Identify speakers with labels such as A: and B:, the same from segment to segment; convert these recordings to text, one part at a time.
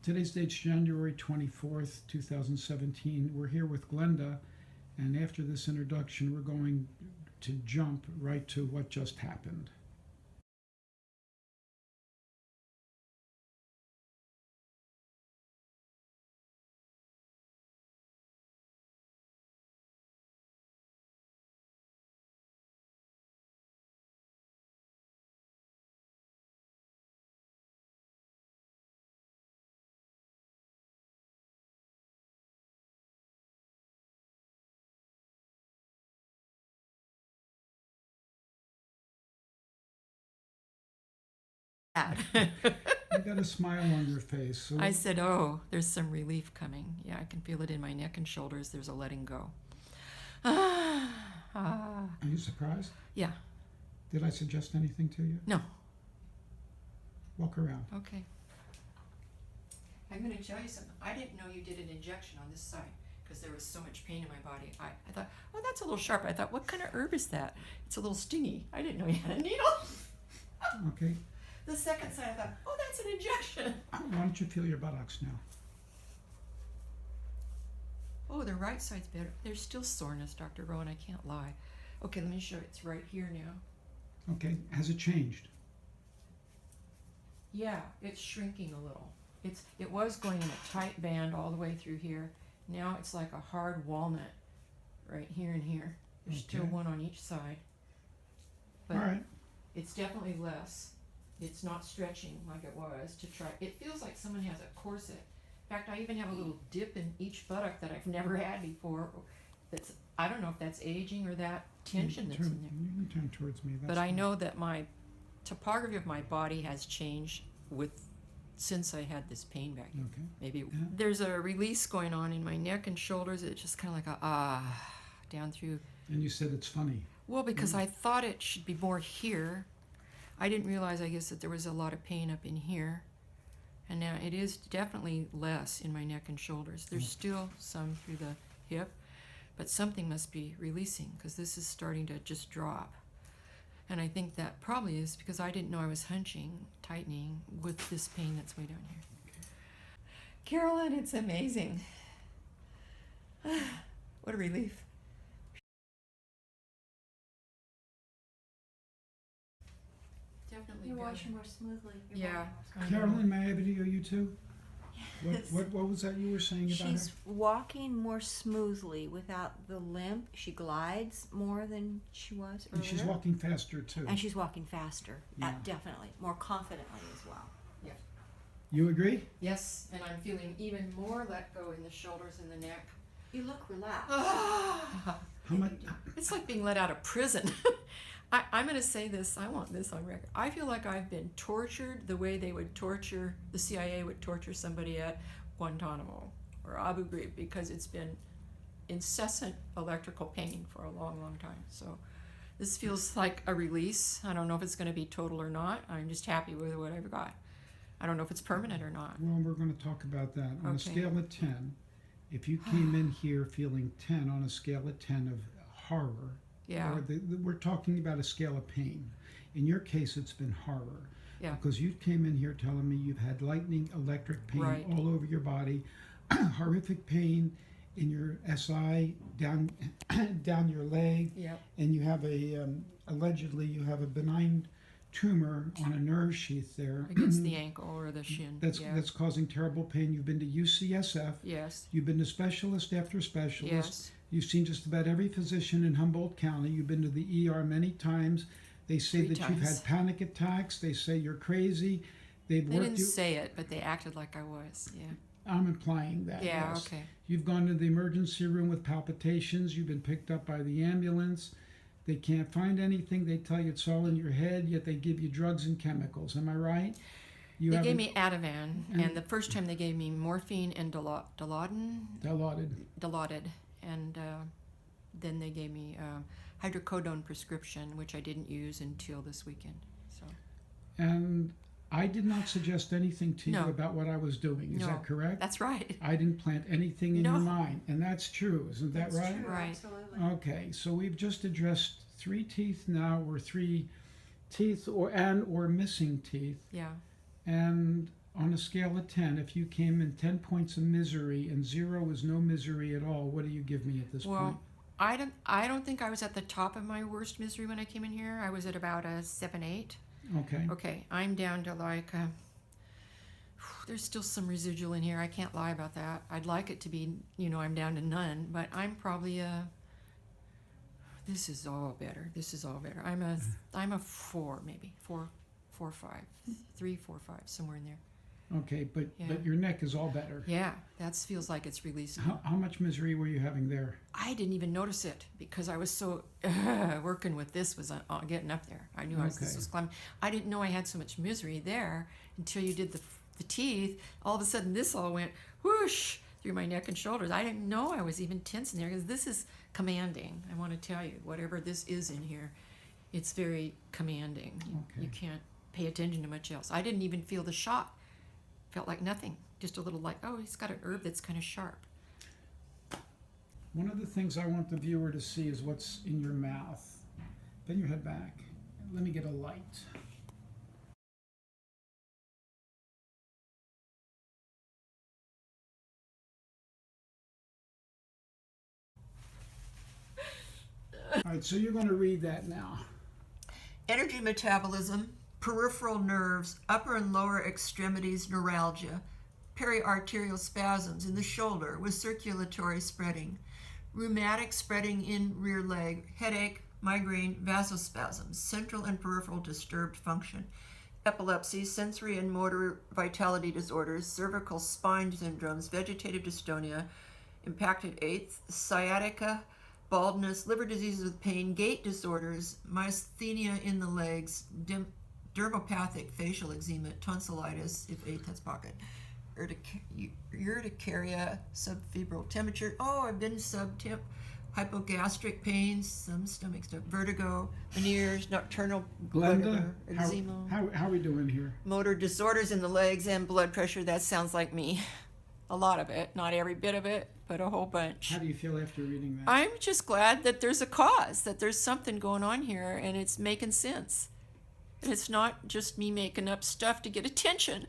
A: Today's date's January 24th, 2017. We're here with Glenda, and after this introduction, we're going to jump right to what just happened. You got a smile on your face. So
B: I said, oh, there's some relief coming. Yeah, I can feel it in my neck and shoulders. There's a letting go.
A: Are you surprised?
B: Yeah.
A: Did I suggest anything to you?
B: No.
A: Walk around.
B: Okay. I'm going to tell you something. I didn't know you did an injection on this side because there was so much pain in my body. I thought, oh, that's a little sharp. I thought, what kind of herb is that? It's a little stingy. I didn't know you had a needle.
A: Okay.
B: The second side, I thought, oh, that's an injection.
A: Why don't you feel your buttocks now?
B: Oh, the right side's better. There's still soreness, Dr. Rowan. I can't lie. Okay, let me show you. It's right here now.
A: Okay. Has it changed?
B: Yeah, it's shrinking a little. It was going in a tight band all the way through here. Now it's like a hard walnut right here and here. There's still one on each side. But
A: all right.
B: It's definitely less. It's not stretching like it was to try. It feels like someone has a corset. In fact, I even have a little dip in each buttock that I've never had before. I don't know if that's aging or that tension that's in there.
A: You can turn towards me.
B: But I know that my topography of my body has changed since I had this pain back here.
A: Okay.
B: Maybe there's a release going on in my neck and shoulders. It's just kind of like a down through.
A: And you said it's funny.
B: Well, because I thought it should be more here. I didn't realize, I guess, that there was a lot of pain up in here. And now it is definitely less in my neck and shoulders. There's still some through the hip, but something must be releasing because this is starting to just drop. And I think that probably is because I didn't know I was hunching, tightening with this pain that's way down here. Okay. Carolyn, it's amazing. What a relief. Definitely
C: You're
B: better.
C: washing more smoothly.
B: Yeah.
A: Carolyn, may I video you too? What was that you were saying about
C: She's
A: her?
C: walking more smoothly without the limp. She glides more than she was earlier.
A: And she's walking faster too.
C: And she's walking faster.
A: Yeah.
C: Definitely. More confidently as well.
B: Yeah.
A: You agree?
B: Yes, and I'm feeling even more let go in the shoulders and the neck.
C: You look relaxed.
A: How much?
B: It's like being let out of prison. I'm going to say this, I want this on record. I feel like I've been tortured the way the CIA would torture somebody at Guantanamo or Abu Ghraib because it's been incessant electrical pain for a long, long time. So this feels like a release. I don't know if it's going to be total or not. I'm just happy with what I've got. I don't know if it's permanent or not.
A: Well, we're going to talk about that. On a
B: Okay.
A: scale of 10, if you came in here feeling 10 on a scale of 10 of horror,
B: Yeah.
A: or we're talking about a scale of pain. In your case, it's been horror.
B: Yeah.
A: Because you came in here telling me you've had lightning electric pain
B: Right.
A: all over your body, horrific pain in your SI, down your leg,
B: Yep.
A: and you have allegedly you have a benign tumor on a nerve sheath there.
B: Against the ankle or the shin.
A: That's causing terrible pain. You've been to UCSF.
B: Yes.
A: You've been to specialist after specialist.
B: Yes.
A: You've seen just about every physician in Humboldt County. You've been to the ER many times. They say
B: 3
A: that you've
B: times.
A: had panic attacks. They say you're crazy. They've
B: They
A: worked
B: didn't
A: you.
B: say it, but they acted like I was. Yeah.
A: I'm implying that.
B: Yeah,
A: yes.
B: okay.
A: You've gone to the emergency room with palpitations. You've been picked up by the ambulance. They can't find anything. They tell you it's all in your head, yet they give you drugs and chemicals. Am I right?
B: They gave me Ativan, and the first time they gave me morphine and Dilaudid, and then they gave me hydrocodone prescription, which I didn't use until this weekend. So.
A: And I did not suggest anything to you
B: No.
A: about what I was doing. Is
B: No,
A: that correct?
B: That's right.
A: I didn't plant anything in
B: No.
A: your mind, and that's true. Isn't that
C: That's
A: right?
C: true,
B: Right.
C: Absolutely.
A: Okay, so we've just addressed 3 teeth now, or 3 teeth or missing teeth,
B: Yeah.
A: and On a scale of 10, if you came in 10 points of misery and 0 is no misery at all, what do you give me at this point?
B: Well, I don't think I was at the top of my worst misery when I came in here. I was at about a 7, 8.
A: Okay.
B: Okay, I'm down to like there's still some residual in here. I can't lie about that. I'd like it to be, I'm down to none, but I'm probably this is all better. This is all better. I'm a 4 maybe. 4, 5, 3, 4, 5, somewhere in there.
A: Okay, but
B: Yeah.
A: your neck is all better.
B: Yeah, that feels like it's released.
A: How much misery were you having there?
B: I didn't even notice it because I was so working with this was getting up there. I knew this
A: Okay.
B: was climbing. I didn't know I had so much misery there until you did the teeth. All of a sudden, this all went whoosh through my neck and shoulders. I didn't know I was even tense in there because this is commanding. I want to tell you, whatever this is in here, it's very commanding.
A: Okay.
B: You can't pay attention to much else. I didn't even feel the shot. Felt like nothing. Just a little like, oh, he's got an herb that's kind of sharp.
A: One of the things I want the viewer to see is what's in your mouth. Bend your head back. Let me get a light. All right, so you're going to read that now.
B: Energy metabolism, peripheral nerves, upper and lower extremities neuralgia, periarterial spasms in the shoulder with circulatory spreading, rheumatic spreading in rear leg, headache, migraine, vasospasms, central and peripheral disturbed function, epilepsy, sensory and motor vitality disorders, cervical spine syndromes, vegetative dystonia, impacted eighth, sciatica, baldness, liver diseases with pain, gait disorders, myasthenia in the legs, dermopathic facial eczema, tonsillitis, if eighth has pocket, urticaria, subfebrile temperature. Oh, I've been subtemp, hypogastric pains, some stomach stuff, vertigo, Meniere's, nocturnal
A: Glenda,
B: eczema,
A: how are we doing here?
B: motor disorders in the legs, and blood pressure. That sounds like me. A lot of it, not every bit of it, but a whole bunch.
A: How do you feel after reading that?
B: I'm just glad that there's a cause, that there's something going on here, and it's making sense. And it's not just me making up stuff to get attention.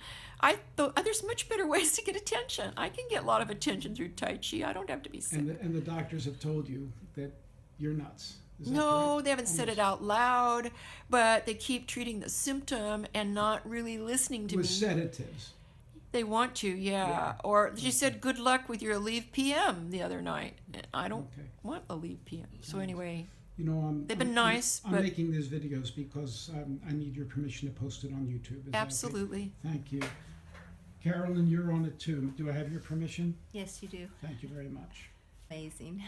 B: There's much better ways to get attention. I can get a lot of attention through Tai Chi. I don't have to be sick.
A: And the doctors have told you that you're nuts. Is that
B: No,
A: correct?
B: they haven't said it out loud, but they keep treating the symptom and not really listening to
A: With
B: me.
A: sedatives.
B: They want to, yeah. Or she said, good luck with your Aleve PM the other night. I don't
A: Okay.
B: want Aleve PM. So anyway,
A: You know,
B: they've been nice,
A: I'm
B: but
A: making these videos because I need your permission to post it on YouTube. Is that okay?
B: absolutely.
A: Thank you. Carolyn, you're on it too. Do I have your permission?
C: Yes, you do.
A: Thank you very much.
C: Amazing.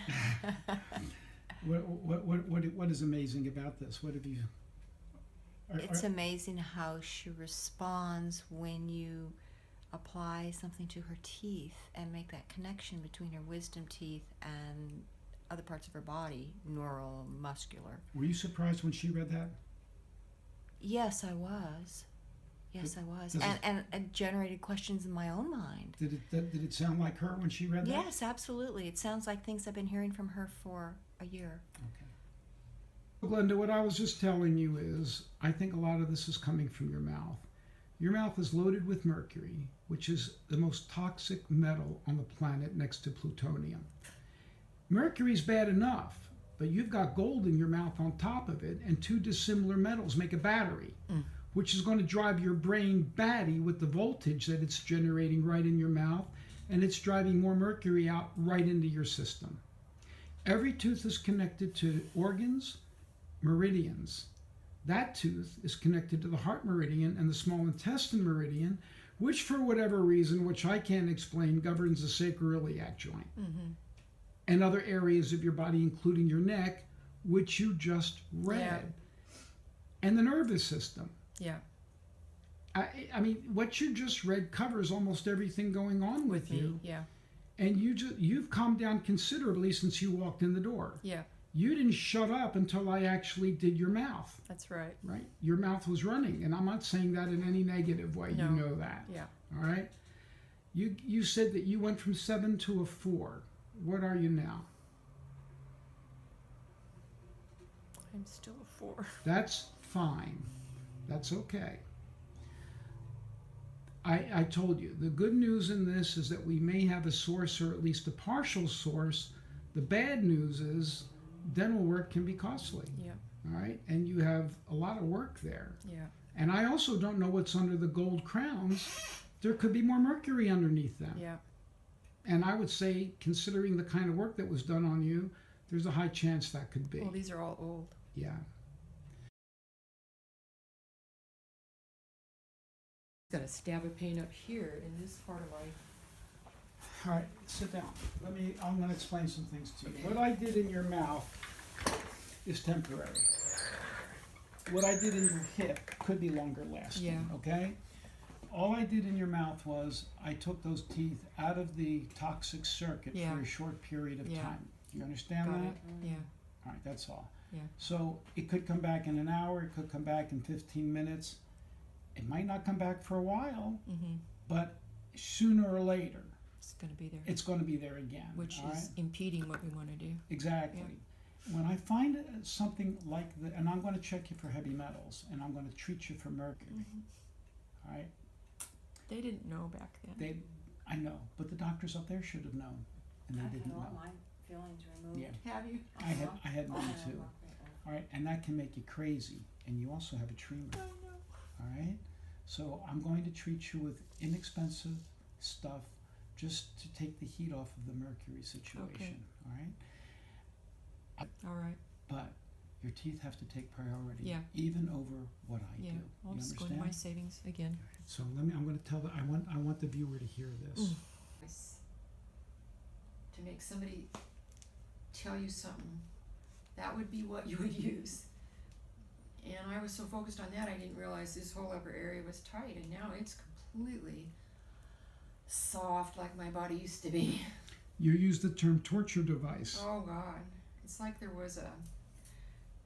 A: What is amazing about this? What have you...
C: It's amazing how she responds when you apply something to her teeth and make that connection between her wisdom teeth and other parts of her body, neural, muscular.
A: Were you surprised when she read that?
C: Yes, I was. Yes, I was.
A: Does it-
C: And generated questions in my own mind.
A: Did it sound like her when she read that?
C: Yes, absolutely. It sounds like things I've been hearing from her for a year.
A: Okay. Glenda, what I was just telling you is, I think a lot of this is coming from your mouth. Your mouth is loaded with mercury, which is the most toxic metal on the planet next to plutonium. Mercury's bad enough, but you've got gold in your mouth on top of it, and two dissimilar metals make a battery, which is going to drive your brain batty with the voltage that it's generating right in your mouth, and it's driving more mercury out right into your system. Every tooth is connected to organs, meridians. That tooth is connected to the heart meridian and the small intestine meridian, which for whatever reason, which I can't explain, governs the sacroiliac joint.
B: Mm-hmm.
A: And other areas of your body, including your neck, which you just read.
B: Yeah.
A: And the nervous system.
B: Yeah.
A: I mean, what you just read covers almost everything going on with you.
B: Yeah.
A: And you've calmed down considerably since you walked in the door.
B: Yeah.
A: You didn't shut up until I actually did your mouth,
B: That's right.
A: right? Your mouth was running, and I'm not saying that in any negative way.
B: No.
A: You know that.
B: Yeah.
A: All right? You said that you went from 7 to a 4. What are you now?
B: I'm still a 4.
A: That's fine. That's okay. I told you, the good news in this is that we may have a source, or at least a partial source. The bad news is dental work can be costly.
B: Yeah.
A: All right, and you have a lot of work there.
B: Yeah.
A: And I also don't know what's under the gold crowns. There could be more mercury underneath them.
B: Yeah.
A: And I would say, considering the kind of work that was done on you, there's a high chance that could be.
B: Well, these are all old.
A: Yeah.
B: Got a stab of pain up here in this part of my.
A: All right, sit down. I'm going to explain some things to you. What I did in your mouth is temporary. What I did in your hip could be longer lasting,
B: Yeah.
A: okay? All I did in your mouth was I took those teeth out of the toxic circuit
B: Yeah.
A: for a short period of
B: Yeah.
A: time. Do you understand
B: Got
A: that?
B: it. Yeah.
A: All right, that's all.
B: Yeah.
A: So it could come back in an hour, it could come back in 15 minutes. It might not come back for a while,
B: Mm-hmm.
A: but sooner or later,
B: It's going to be there.
A: it's going to be there again.
B: Which
A: all
B: is
A: right?
B: impeding what we want to do.
A: Exactly. When I find something like that, and I'm going to check you for heavy metals, and I'm going to treat you for mercury,
B: Mm-hmm.
A: all right?
B: They didn't know back then.
A: I know, but the doctors up there should have known, and they
C: I've
A: didn't
C: had all
A: know.
C: my fillings removed.
A: Yeah.
B: Have you?
A: I had mine
C: Oh,
A: too.
C: yeah.
A: All right, and that can make you crazy, and you also have a tumor.
B: Oh no.
A: All right, so I'm going to treat you with inexpensive stuff just to take the heat off of the mercury situation. All right,
B: All right.
A: but your teeth have to take priority,
B: Yeah.
A: even over what I
B: Yeah.
A: do.
B: I'll
A: You
B: just go into
A: understand?
B: my savings again.
A: So I'm going to tell I want the viewer to hear this.
B: To make somebody tell you something, that would be what you would use. And I was so focused on that, I didn't realize this whole upper area was tight, and now it's completely soft like my body used to be.
A: You use the term torture device.
B: Oh God, it's like there was a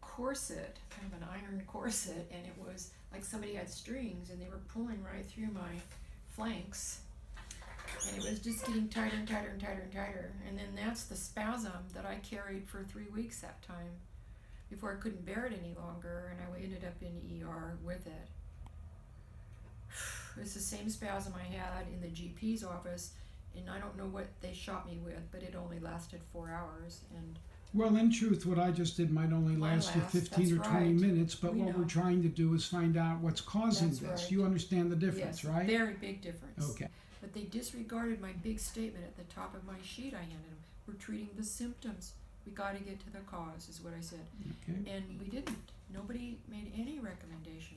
B: corset, kind of an iron corset, and it was like somebody had strings and they were pulling right through my flanks. And it was just getting tighter and tighter and tighter and tighter. And then that's the spasm that I carried for 3 weeks that time before I couldn't bear it any longer, and I ended up in ER with it. It's the same spasm I had in the GP's office, and I don't know what they shot me with, but it only lasted 4 hours. And
A: Well, in truth, what I just did might only
B: Might
A: last you
B: last,
A: 15 or
B: that's
A: 20
B: right.
A: minutes, but
B: We
A: what
B: know.
A: we're trying to do is find out what's causing
B: That's
A: this.
B: right.
A: You understand the difference,
B: yes,
A: right?
B: very big difference.
A: Okay.
B: But they disregarded my big statement at the top of my sheet I handed them. We're treating the symptoms. We got to get to the cause, is what I said.
A: Okay.
B: And we didn't. Nobody made any recommendation